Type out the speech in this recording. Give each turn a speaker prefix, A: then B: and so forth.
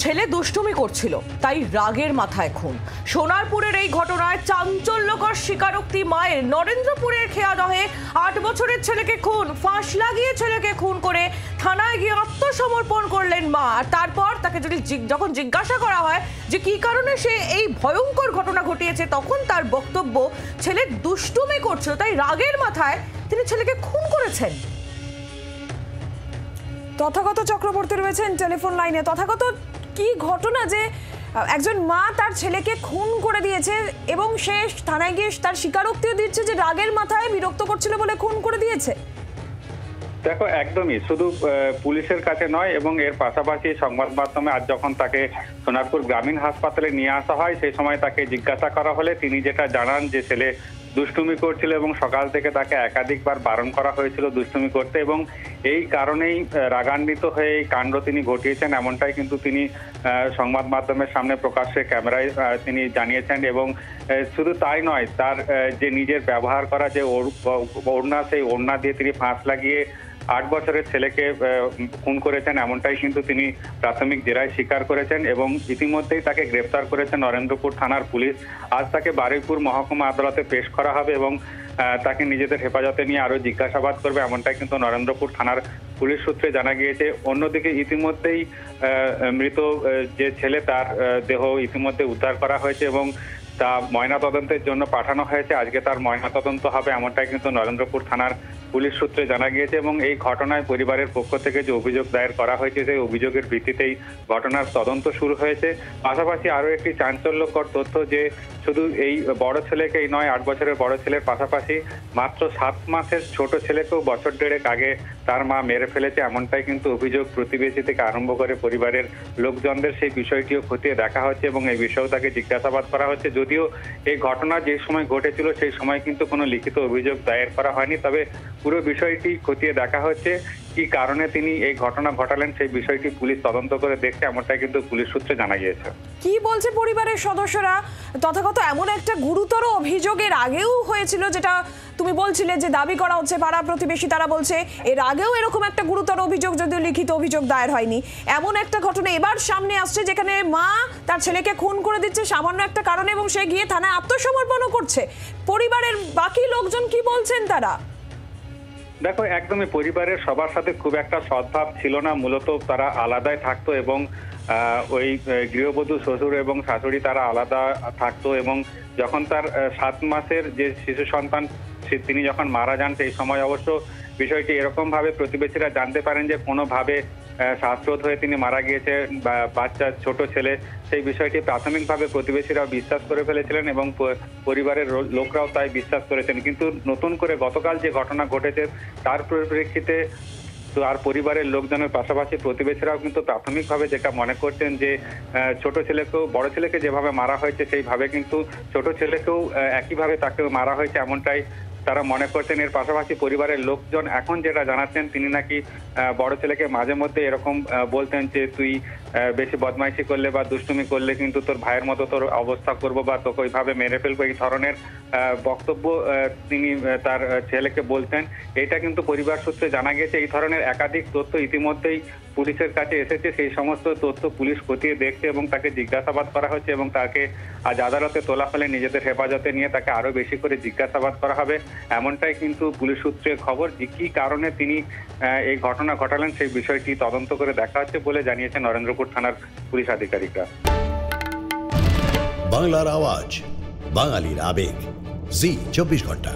A: ছেলে দুষ্টুমি করছিল তাই রাগের মাথায় খুন। সোনারপুরের এই ঘটনায় চাঞ্চল্যকর স্বীকারোক্তি মায়ের। নরেন্দ্রপুরের খেয়াদহে 8 বছরের ছেলেকে খুন, ফাঁস লাগিয়ে ছেলেকে খুন করে থানায় গিয়ে আত্মসমর্পণ করলেন মা। আর তারপর তাকে যখন জিজ্ঞাসা করা হয় যে কি কারণে সে এই ভয়ঙ্কর ঘটনা ঘটিয়েছে, তখন তার বক্তব্য ছেলে দুষ্টুমি করছিল তাই রাগের মাথায় তিনি ছেলেকে খুন করেছেন।
B: তথাগত চক্রবর্তী রয়েছেন টেলিফোন লাইনে। তথাগত, কি ঘটনা যে একজন মা তার ছেলেকে খুন করে দিয়েছে এবং সে থানায় গিয়ে তার স্বীকারোক্তিও দিচ্ছে যে রাগের মাথায় বিরক্ত করছিল বলে খুন করে দিয়েছে?
C: দেখো, একদমই শুধু পুলিশের কাছে নয় এবং এর পাশাপাশি সংবাদ মাধ্যমে আজ যখন তাকে সোনারপুর গ্রামীণ হাসপাতালে নিয়ে আসা হয় সেই সময় তাকে জিজ্ঞাসা করা হলে তিনি যেটা জানান যে ছেলে দুষ্টুমি করছিল এবং সকাল থেকে তাকে একাধিকবার বারণ করা হয়েছিল দুষ্টুমি করতে এবং এই কারণেই রাগান্বিত হয়ে এই কাণ্ড তিনি ঘটিয়েছেন, এমনটাই কিন্তু তিনি সংবাদ মাধ্যমের সামনে প্রকাশ্যে ক্যামেরায় তিনি জানিয়েছেন। এবং শুধু তাই নয়, তার যে নিজের ব্যবহার করা যে ওড়না, সেই ওড়না দিয়ে তিনি ফাঁস লাগিয়ে 8 বছরের ছেলেকে খুন করেছেন, এমনটাই কিন্তু তিনি প্রাথমিক জেরায় স্বীকার করেছেন এবং ইতিমধ্যেই তাকে গ্রেফতার করেছেন নরেন্দ্রপুর থানার পুলিশ। আজ তাকে বারুইপুর মহকুমা আদালতে পেশ করা হবে এবং তাকে নিজেদের হেফাজতে নিয়ে আরো জিজ্ঞাসাবাদ করবে, এমনটাই কিন্তু নরেন্দ্রপুর থানার পুলিশ সূত্রে জানা গিয়েছে। অন্যদিকে ইতিমধ্যেই মৃত যে ছেলে তার দেহ ইতিমধ্যে উদ্ধার করা হয়েছে এবং তা ময়নাতদন্তের জন্য পাঠানো হয়েছে। আজকে তার ময়নাতদন্ত হবে, এমনটাই কিন্তু নরেন্দ্রপুর থানার পুলিশ সূত্রে জানা গিয়েছে এবং এই ঘটনায় পরিবারের পক্ষ থেকে যে অভিযোগ দায়ের করা হয়েছে সেই অভিযোগের ভিত্তিতেই ঘটনার তদন্ত শুরু হয়েছে। পাশাপাশি আরো একটি চাঞ্চল্যকর তথ্য যে শুধু এই বড় ছেলেকেই নয়, 8 বছরের বড় ছেলের পাশাপাশি মাত্র 7 মাসের ছোট ছেলেকেও বছর দেড়েক আগে তার মা মেরে ফেলেছে, এমনটাই কিন্তু অভিযোগ। প্রতিবেশী থেকে আরম্ভ করে পরিবারের লোকজনদের সেই বিষয়টিও খতিয়ে দেখা হচ্ছে এবং এই বিষয়েও তাকে জিজ্ঞাসাবাদ করা হচ্ছে। যদিও এই ঘটনা যে সময় ঘটেছিল সেই সময় কিন্তু কোনো লিখিত অভিযোগ দায়ের করা হয়নি, তবে পুরো বিষয়টি খতিয়ে দেখা হচ্ছে। কি কারণে তিনি এই ঘটনা ঘটালেন সেই বিষয়টি পুলিশ তদন্ত করে দেখছে, এমনটাই কিন্তু পুলিশ সূত্রে জানা গিয়েছে।
B: কি বলছে পরিবারের সদস্যরা? তথাগত এমন একটা গুরুতর অভিযোগের আগেও হয়েছিল, যেটা তুমি বলছিলে যে দাবি করা হচ্ছে পাড়া প্রতিবেশী, তারা বলছে এর আগেও এরকম একটা গুরুতর অভিযোগ, যদিও লিখিত অভিযোগ দায়ের হয়নি। এমন একটা ঘটনা এবার সামনে আসছে যেখানে মা তার ছেলেকে খুন করে দিচ্ছে সামান্য একটা কারণে এবং সে গিয়ে থানায় আত্মসমর্পণও করছে। পরিবারের বাকি লোকজন কি বলছেন তারা?
C: দেখো, একদমই পরিবারের সবার সাথে খুব একটা সদ্ভাব ছিল না। মূলত তারা আলাদাই থাকতো এবং ওই গৃহবধূ শ্বশুর এবং শাশুড়ি তারা আলাদা থাকতো এবং যখন তার 7 মাসের যে শিশু সন্তান তিনি যখন মারা যান সেই সময় অবশ্য বিষয়টি এরকম ভাবে প্রতিবেশীরা জানতে পারেন যে কোনোভাবে শ্বাসরোধ হয়ে তিনি মারা গিয়েছে, বাচ্চা ছোট ছেলে, সেই বিষয়টি প্রাথমিকভাবে প্রতিবেশীরাও বিশ্বাস করে ফেলেছিলেন এবং পরিবারের লোকরাও তাই বিশ্বাস করেছেন। কিন্তু নতুন করে গতকাল যে ঘটনা ঘটেছে তার পরিপ্রেক্ষিতে আর পরিবারের লোকজনের পাশাপাশি প্রতিবেশীরাও কিন্তু প্রাথমিকভাবে যেটা মনে করছেন যে ছোট ছেলেকেও বড় ছেলেকে যেভাবে মারা হয়েছে সেইভাবে কিন্তু ছোট ছেলেকেও একইভাবে তাকে মারা হয়েছে, এমনটাই তারা মনে করছেন। এর পাশাপাশি পরিবারের লোকজন এখন যেটা জানাচ্ছেন, তিনি নাকি বড় ছেলেকে মাঝে মধ্যে এরকম বলতেন যে তুই বেশি বদমাইশি করলে বা দুষ্টুমি করলে কিন্তু তোর ভাইয়ের মতো তোর অবস্থা করবো বা তোকে ওইভাবে মেরে ফেলবো, এই ধরনের বক্তব্য তিনি তার ছেলেকে বলতেন। এটা কিন্তু পরিবার সূত্রে জানা গেছে। এই ধরনের একাধিক তথ্য ইতিমধ্যেই পুলিশের কাছে এসেছে, সেই সমস্ত তথ্য পুলিশ খতিয়ে দেখছে এবং তাকে জিজ্ঞাসাবাদ করা হচ্ছে এবং তাকে আজ আদালতে তোলা হলে নিজেদের হেফাজতে নিয়ে তাকে আরো বেশি করে জিজ্ঞাসাবাদ করা হবে, এমনটাই কিন্তু পুলিশ সূত্রে খবর। যে কি কারণে তিনি এই ঘটনা ঘটালেন সেই বিষয়টি তদন্ত করে দেখা হচ্ছে বলে জানিয়েছেন নরেন্দ্রপুর থানার পুলিশ আধিকারিকরা।
D: বাংলার আওয়াজ, বাঙালির আবেগ, জি 24 ঘন্টা।